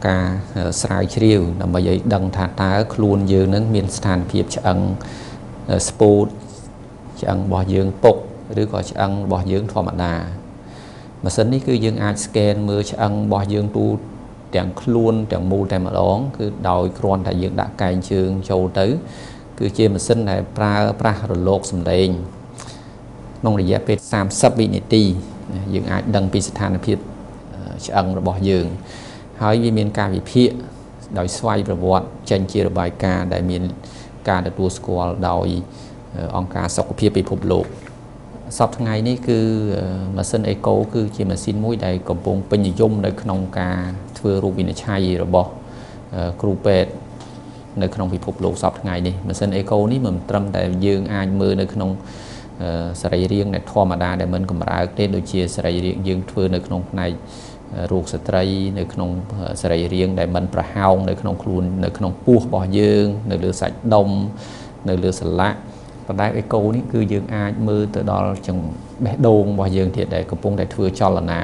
ការស្រាវជ្រាវដើម្បីឲ្យដឹងថាតើខ្លួនយើងនឹងមានស្ថានភាពឆ្អឹងស្ពោតឆ្អឹងរបស់យើងពុកឬក៏ឆ្អឹងរបស់យើងធម្មតាម៉ាស៊ីននេះគឺយើងអាច scan មើលឆ្អឹងរបស់យើងទូទាំងខ្លួនទាំងមូលតែម្ដងគឺដោយគ្រាន់តែយើងដាក់កែងជើងចូលទៅគឺជាម៉ាស៊ីនដែលប្រើប្រាស់រលកសំឡេងក្នុងរយៈពេល30វិនាទីយើងអាចដឹងពីស្ថានភាពឆ្អឹងរបស់យើងហើយវាមានការវិភាគដោយស្វ័យប្រវត្តិចេញជារបាយការណ៍ដែលមានការទទួលស្គាល់ដោយអង្គការសុខភាពពិភពលោកសប្តាហ៍ថ្ងៃនេះគឺម៉ាស៊ីន Echo គឺជាម៉ាស៊ីនមួយដែលកំពុងពេញនិយមនៅក្នុងការធ្វើរោគវិនិច្ឆ័យរបស់គ្រូពេទ្យនៅក្នុងពិភពលោកសប្តាហ៍ថ្ងៃនេះម៉ាស៊ីន Echo នេះមិនត្រឹមតែយើងអាចមើលនៅក្នុងសរីរាង្គដែលធម្មតាដែលមិនកម្រើកទេដូចជាសរីរាង្គយើងធ្វើនៅក្នុងផ្នែករោគស្ត្រីនៅក្នុងសរីរាង្គដែលមិនប្រហោងនៅក្នុងខ្លួននៅក្នុងពោះរបស់យើងនៅលើសាច់ដុំនៅលើសន្លាក់ប៉ុន្តែ Echo នេះគឺយើងអាចមើលទៅដល់ចង្បេះដូងរបស់យើងទៀតដែលកំពុងតែធ្វើចលនា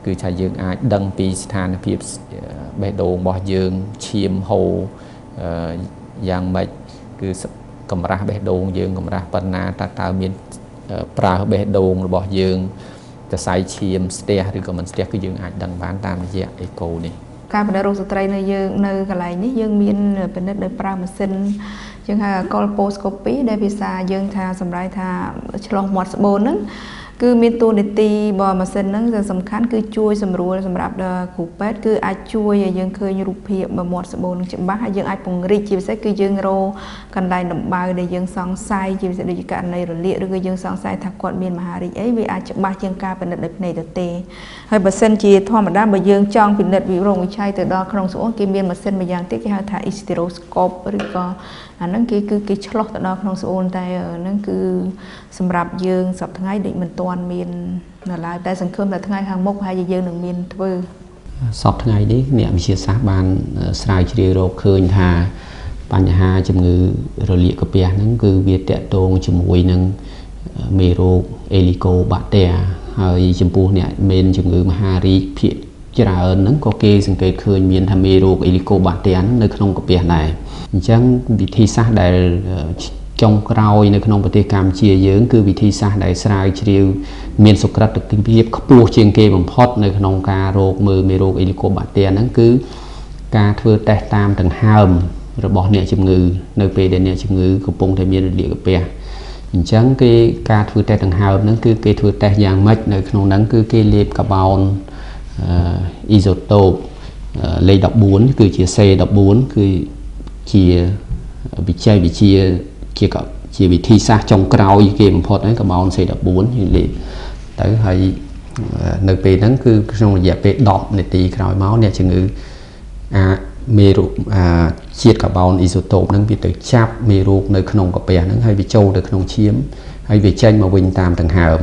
គឺថាយើងអាចដឹងពីស្ថានភាពបេះដូងរបស់យើងឈាមហូរយ៉ាងម៉េចគឺកម្រាស់បេះដូងយើងកម្រាស់ប៉ុណ្ណាតើមានប្រើបេះដូងរបស់យើងសរសៃឈាមស្ទះឬក៏មិនស្ទះគឺយើងអាចដឹងបានតាមរយៈ Echo នេះការពិនិត្យរោគស្ត្រីនៅយើងនៅកន្លែងនេះយើងមានពិនិត្យដោយប្រើម៉ាស៊ីនយើងហៅ colposcopy ដែលភាសាយើងថាសម្រាប់ថាឆ្លងមាត់ស្បូនហ្នឹងគឺមានតួនាទីរបស់ម៉ាស៊ីនហ្នឹងដែលសំខាន់គឺជួយសម្រួលសម្រាប់គ្រូពេទ្យគឺអាចជួយឲ្យយើងឃើញរូបភាពមាត់ស្បូនច្បាស់ហើយយើងអាចពង្រីកជាពិសេសគឺយើងរកកន្លែងដំបៅដែលយើងសង្ស័យជាពិសេសដូចជាករណីរលាកឬក៏យើងសង្ស័យថាគាត់មានមហារីកអីវាអាចច្បាស់ជាងការពិនិត្យដោយភ្នែកទទេហើយបើសិនជាធម្មតាបើយើងចង់ពិនិត្យវិរោគវិឆ័យទៅដល់ក្នុងស្អួនគេមានម៉ាស៊ីនមួយយ៉ាងទៀតគេហៅថា stereoscope ឬក៏អាហ្នឹងគេឆ្លោះទៅដល់ក្នុងស្អួនតែហ្នឹងគឺសម្រាប់យើងសប្តាហ៍ថ្ងៃដូចមិនទាន់មាននៅឡើយតែសង្ឃឹមថាថ្ងៃខាងមុខហើយយើងនឹងមានធ្វើសប្តាហ៍ថ្ងៃនេះអ្នកវិទ្យាសាស្ត្របានស្រាវជ្រាវរកឃើញថាបញ្ហាជំងឺរលាកកាពះហ្នឹងគឺវាតកតងជាមួយនឹងមេរោគ Helicobacter ហើយចំពោះអ្នកមានជំងឺមហារីកភាគច្រើនហ្នឹងក៏គេសង្កេតឃើញមានថាមេរោគ Helicobacter នៅក្នុងកាពះដែរអញ្ចឹងវិធីសាស្ត្រដែលចុងក្រោយនៅក្នុងប្រទេសកម្ពុជាយើងគឺវិធីសាស្ត្រដែលស្រាវជ្រាវមានសុក្រិតភាពខ្ពស់ជាងគេបំផុតនៅក្នុងការរកមើលមេរោគ Helicobacter ហ្នឹងគឺការធ្វើតេស្តតាមដង្ហើមរបស់អ្នកជំងឺនៅពេលដែលអ្នកជំងឺកំពុងតែមានរលាកកាពះអញ្ចឹងគេការធ្វើតេស្តដង្ហើមហ្នឹងគឺគេធ្វើតេស្តយ៉ាងម៉េចនៅក្នុងហ្នឹងគឺគេលេបកាបូនអ៊ីសូតូបលេខ14គឺជា C14 គឺជាបច្ចេកវិទ្យាជាវិធីសាស្ត្រចុងក្រោយគេបំផុតហ្នឹងកាបូន C14 យើងលេខទៅហើយនៅពេលហ្នឹងគឺក្នុងរយៈពេល10នាទីក្រោយមកអ្នកជំងឺមេរោគជាតិកាបូនអ៊ីសូតូបហ្នឹងវាទៅចាប់មេរោគនៅក្នុងកាពះហ្នឹងហើយវាចូលទៅក្នុងឈាមហើយវាចេញមកវិញតាមដង្ហើម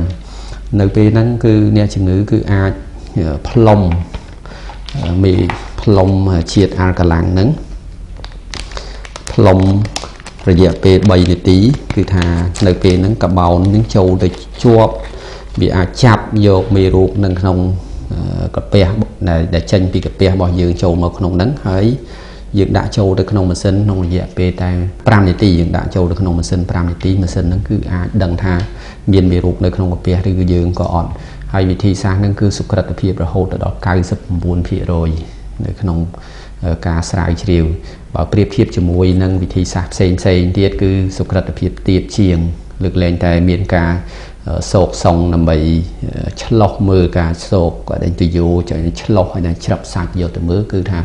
នៅពេលហ្នឹងគឺអ្នកជំងឺគឺអាចផ្លុំជាតិអាល់កាឡាំងហ្នឹងផ្លុំរយៈពេល3នាទីគឺថានៅពេលហ្នឹងកាបូនហ្នឹងចូលទៅជាប់វាអាចចាប់យកមេរោគនៅក្នុងកាពះដែលចេញពីកាពះរបស់យើងចូលមកក្នុងហ្នឹងហើយយើងដាក់ចូលទៅក្នុងម៉ាស៊ីនក្នុងរយៈពេលតែ5នាទីយើងដាក់ចូលទៅក្នុងម៉ាស៊ីន5នាទីម៉ាស៊ីនហ្នឹងគឺអាចដឹងថាមានមេរោគនៅក្នុងកាពះឬក៏យើងក៏អត់ហើយវិធីសាស្ត្រហ្នឹងគឺសុក្រិតភាពរហូតដល់ 99% នៅក្នុងការស្រាវជ្រាវបើប្រៀបធៀបជាមួយនឹងវិធីសាស្ត្រផ្សេងទៀតគឺសុក្រិតភាពទាបជាងលើកលែងតែមានការសោកសងដើម្បីឆ្លោះមើលការសោកគាត់ឯងទៅយោឆ្លោះហើយច្រឹបសាច់យកទៅមើលគឺថា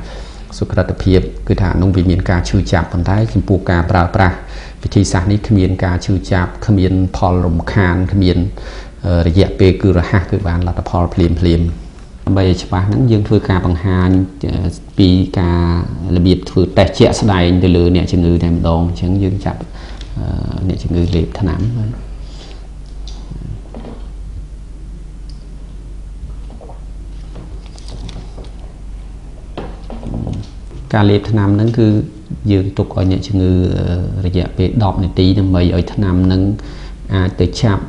សុក្រិតភាពគឺថានោះវាមានការឈឺចាប់ប៉ុន្តែចំពោះការប្រើប្រាស់វិធីសាស្ត្រនេះគ្មានការឈឺចាប់គ្មានផលរំខានគ្មានរយៈពេលគឺរហ័សគឺបានលទ្ធផលភ្លាមដើម្បីឲ្យច្បាស់ហ្នឹងយើងធ្វើការបង្ហាញពីការរបៀបធ្វើតេស្តជាក់ស្ដែងទៅលើអ្នកជំងឺតែម្ដងអញ្ចឹងយើងចាប់អ្នកជំងឺលេបថ្នាំការលេបថ្នាំហ្នឹងគឺយើងទុកឲ្យអ្នកជំងឺរយៈពេល10នាទីដើម្បីឲ្យថ្នាំហ្នឹងអាចទៅចាប់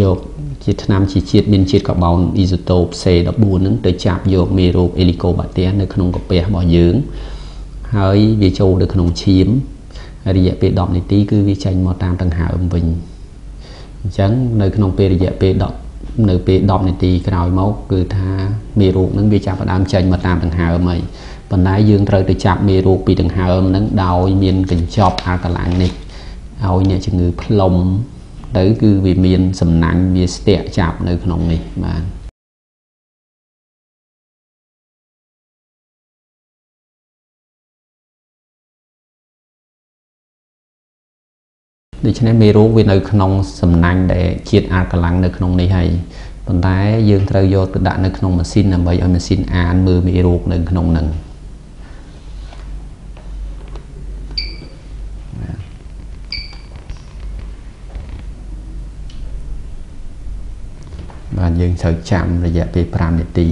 យក ជាថ្នាំជាជាតិមានជាតិកាបូនអ៊ីសូតូប C14 ហ្នឹងទៅចាប់យកមេរោគ Helicobacter នៅក្នុងកាពះរបស់យើងហើយវាចូលទៅក្នុងឈាមរយៈពេល10នាទីគឺវាចេញមកតាមដង្ហើមវិញអញ្ចឹងនៅក្នុងពេលរយៈពេល10នាទីក្រោយមកគឺថាមេរោគហ្នឹងវាចាប់ផ្ដើមចេញមកតាមដង្ហើមហើយប៉ុន្តែយើងត្រូវទៅចាប់មេរោគពីដង្ហើមហ្នឹងដោយមានកញ្ចប់អាល់កាឡាំងនេះឲ្យអ្នកជំងឺផ្លុំទៅគឺវាមានសំណាញ់វាស្ទាក់ចាប់នៅក្នុងនេះបាទដូច្នេះមេរោគវានៅក្នុងសំណាញ់ដែលជាតិអាល់កាឡាំងនៅក្នុងនេះហើយប៉ុន្តែយើងត្រូវយកទៅដាក់នៅក្នុងម៉ាស៊ីនដើម្បីឲ្យម៉ាស៊ីនអានមើលមេរោគនៅក្នុងហ្នឹងបាទយើងត្រូវចាំរយៈពេល5នាទី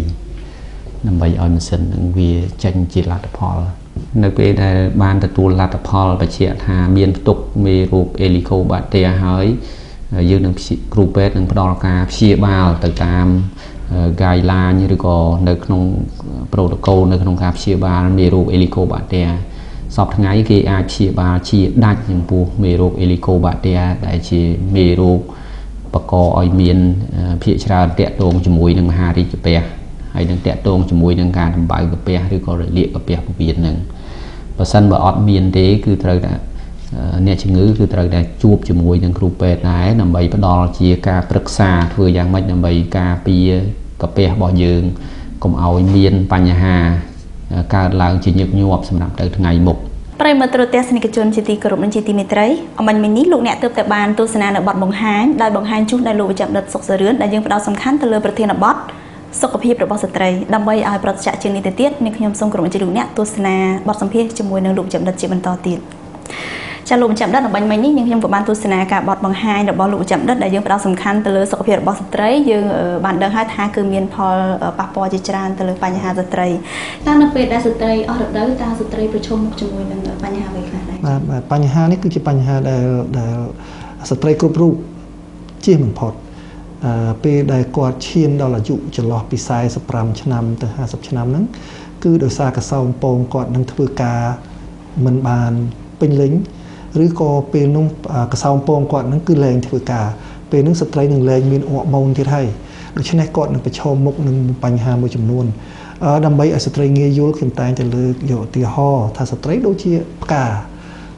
ដើម្បីឲ្យម៉ាស៊ីននឹងវាចេញជាលទ្ធផលនៅពេលដែលបានទទួលលទ្ធផលបញ្ជាក់ថាមានផ្ទុកមេរោគ Helicobacter ហើយយើងនឹងគ្រូពេទ្យនឹងផ្ដល់ការព្យាបាលទៅតាម guideline ឬក៏នៅក្នុង protocol នៅក្នុងការព្យាបាលមេរោគ Helicobacter សពថ្ងៃគេអាចព្យាបាលជាដាច់ចំពោះមេរោគ Helicobacter ដែលជាមេរោគបកកឲ្យមានភាគច្រើនតាក់ទងជាមួយនឹងមហារីកកាពះហើយនឹងតាក់ទងជាមួយនឹងការដំបៅកាពះឬក៏រលាកកាពះពោះវៀននឹងបើសិនបើអត់មានទេគឺត្រូវតែអ្នកជំងឺគឺត្រូវតែជួបជាមួយនឹងគ្រូពេទ្យដែរដើម្បីផ្ដល់ជាការប្រឹក្សាធ្វើយ៉ាងម៉េចដើម្បីការពារកាពះរបស់យើងកុំឲ្យមានបញ្ហាកើតឡើងជាញឹកញាប់សម្រាប់ទៅថ្ងៃមុខប្រិយមិត្តទស្សនិកជនជាទីគោរពនិងជាទីមេត្រីអំបញ្ញមិញនេះលោកអ្នកទើបតែបានទស្សនានៅបទបង្ហាញដោយបង្ហាញជូនដោយលោកវិជ្ជបណ្ឌិតសុខសរឿនដែលយើងផ្ដោតសំខាន់ទៅលើប្រធានបទសុខភាពរបស់ស្ត្រីដើម្បីឲ្យប្រតិបត្តិជាងនេះទៅទៀតនាងខ្ញុំសូមក្រុមអញ្ជើញលោកអ្នកទស្សនាបទសម្ភាសន៍ជាមួយនឹងលោកវិជ្ជបណ្ឌិតជាបន្តទៀតចាលោកវិជ្ជបណ្ឌិតអំបញ្ញមិញនេះនាងខ្ញុំក៏បានទស្សនាការបទបង្ហាញរបស់លោកវិជ្ជបណ្ឌិតដែលយើងផ្ដោតសំខាន់ទៅលើសុខភាពរបស់ស្ត្រីយើងបានដឹងហើយថាគឺមានផលប៉ះពាល់ជាច្រើនទៅលើបញ្ហាស្ត្រីតើនៅពេលដែលស្ត្រីអស់រដូវតើស្ត្រីប្រឈមមុខជាមួយនឹងបញ្ហាអ្វីខ្លះដែរបាទបញ្ហានេះគឺជាបញ្ហាដែលស្ត្រីគ្រប់រូបជៀសមិនផុតពេលដែលគាត់ឈានដល់អាយុចន្លោះពី45ឆ្នាំទៅ50ឆ្នាំហ្នឹងគឺដោយសារកសោមពងគាត់នឹងធ្វើការមិនបានពេញលេញឬក៏ពេលនោះកសោមពងគាត់នឹងគឺលែងធ្វើការពេលនោះស្ត្រីនឹងលែងមានអរម៉ូនទៀតហើយដូច្នេះគាត់នឹងប្រឈមមុខនឹងបញ្ហាមួយចំនួនដើម្បីឲ្យស្ត្រីងាយយល់ខ្ញុំតែងតែលើកយកឧទាហរណ៍ថាស្ត្រីដូចជាផ្កា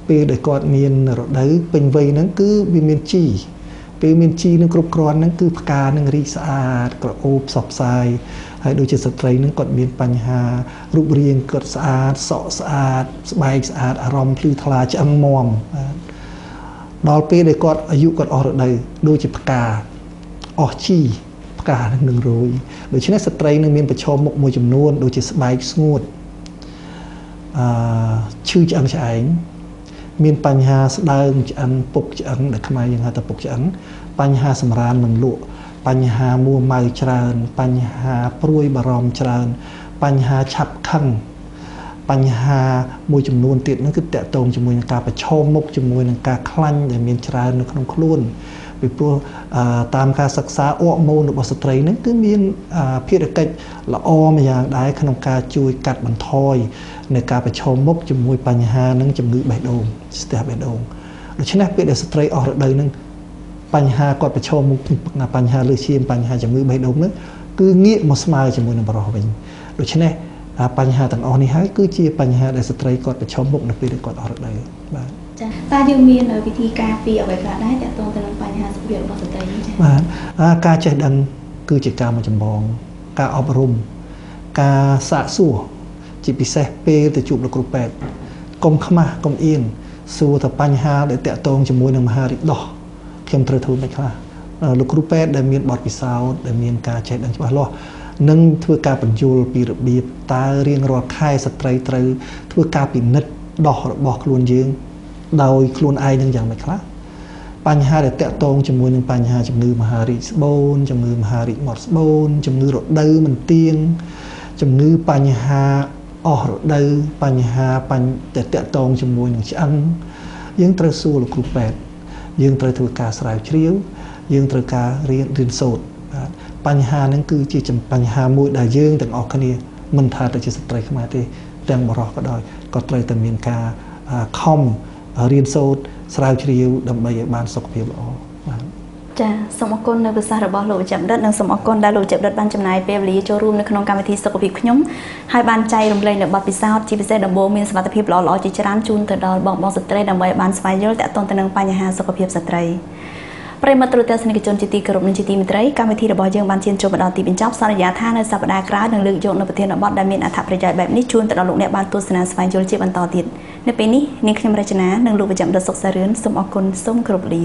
ពេលដែលគាត់មានរដូវពេញវ័យហ្នឹងគឺវាមានជីពេលមានជីនឹងគ្រប់គ្រាន់ហ្នឹងគឺផ្កានឹងរីកស្អាតក្រអូបសពផ្សាយហើយដូចជាស្ត្រីនឹងគាត់មានបញ្ហារូបរាងគាត់ស្អាតសក់ស្អាតស្បែកស្អាតអារម្មណ៍ភ្លឺថ្លាឆ្អឹងមាំដល់ពេលដែលគាត់អាយុគាត់អស់រដូវដូចជាផ្កាអស់ជីផ្កានឹងរោយដូច្នេះស្ត្រីនឹងមានប្រឈមមុខមួយចំនួនដូចជាស្បែកស្ងួតឈឺឆ្អឹងឆ្អែងមានបញ្ហាស្ដើងឆ្អឹងពុកឆ្អឹងដែលខ្មែរយើងហៅថាពុកឆ្អឹងបញ្ហាសម្រានមិនលក់បញ្ហាមួម៉ៅច្រើនបញ្ហាព្រួយបារម្ភច្រើនបញ្ហាឆាប់ខឹងបញ្ហាមួយចំនួនទៀតនោះគឺតកតងជាមួយនឹងការប្រឈមមុខជាមួយនឹងការខ្លាញ់ដែលមានច្រើននៅក្នុងខ្លួនពីព្រោះតាមការសិក្សាអរម៉ូនរបស់ស្ត្រីហ្នឹងគឺមានភារកិច្ចល្អម្យ៉ាងដែរក្នុងការជួយកាត់បន្ថយនៃការប្រឈមមុខជាមួយបញ្ហានឹងជំងឺបេះដូងស្ទះបេះដូងដូច្នេះពេលដែលស្ត្រីអស់រដូវហ្នឹងបញ្ហាគាត់ប្រឈមមុខបញ្ហាលើសឈាមបញ្ហាជំងឺបេះដូងហ្នឹងគឺងាកមកស្មើជាមួយនឹងបរិសុទ្ធវិញដូច្នេះបញ្ហាទាំងអស់នេះហើយគឺជាបញ្ហាដែលស្ត្រីគាត់ប្រឈមមុខនៅពេលដែលគាត់អស់រដូវបាទចាតើយើងមានវិធីការពារអ្វីខ្លះដែរទាក់ទងទៅនឹងបញ្ហាសុខភាពរបស់ស្ត្រីចាបាទការចេះដឹងគឺជាការមួយចម្បងការអប់រំការសាកសួរជាពិសេសពេលទៅជួបលោកគ្រូពេទ្យកុំខ្មាស់កុំអៀនសួរទៅបញ្ហាដែលតាក់ទងជាមួយនឹងមហារីកដោះខ្ញុំត្រូវធ្វើមិនខ្លះលោកគ្រូពេទ្យដែលមានបទពិសោធន៍ដែលមានការចេះដឹងច្បាស់លាស់នឹងធ្វើការបញ្យល់ពីរបៀបតើរៀងរាល់ខែស្ត្រីត្រូវធ្វើការពិនិត្យដោះរបស់ខ្លួនយើងដោយខ្លួនឯងនឹងយ៉ាងម៉េចខ្លះបញ្ហាដែលតាក់ទងជាមួយនឹងបញ្ហាជំងឺមហារីកស្បូនជំងឺមហារីកមាត់ស្បូនជំងឺរដូវមិនទៀងជំងឺបញ្ហាអស់រដូវបញ្ហាដែលតាក់ទងជាមួយនឹងឆ្អឹងយើងត្រូវសួរលោកគ្រូពេទ្យយើងត្រូវធ្វើការស្រាវជ្រាវ យើងត្រូវការរៀនសូត្របាទបញ្ហាហ្នឹងគឺជាបញ្ហាមួយដែលយើងទាំងអស់គ្នាមិនថាតែជាស្ត្រីខ្មែរទេទាំងបរិសុទ្ធក៏ដោយក៏ត្រូវតែមានការខំរៀនសូត្រស្រាវជ្រាវដើម្បីឲ្យបានសុខភាពល្អបាទចាសូមអរគុណនៅប្រសាសន៍របស់លោកវិជ្ជបណ្ឌិតនិងសូមអរគុណដែលលោកវិជ្ជបណ្ឌិតបានចំណាយពេលវេលាចូលរួមនៅក្នុងកម្មវិធីសុខភាពខ្ញុំហើយបានចែករំលែកនៅបទពិសោធន៍ជាពិសេសដំបូងមានសុខភាពល្អៗជាច្រើនជូនទៅដល់បងស្ត្រីដើម្បីឲ្យបានស្វែងយល់ទាក់ទងទៅនឹងបញ្ហាសុខភាពស្ត្រីប្រិយមិត្តទូទស្សនិកជនជាទីគោរពនិងជាទីមេត្រីកម្មវិធីរបស់យើងបានឈានចូលមកដល់ទីបញ្ចប់សន្យាថានៅសប្តាហ៍ក្រោយនឹងលើកយកនៅប្រធានបទដែលមានអត្ថប្រយោជន៍បែបនេះជូនទៅដល់លោកអ្នកបានទស្សនាស្វែងយល់ជាបន្តទៀតនៅពេលនេះនាងខ្ញុំរចនានិងលោកវិជ្ជបណ្ឌិតសុខសារឿនសូមអរគុណសូមគោរពលា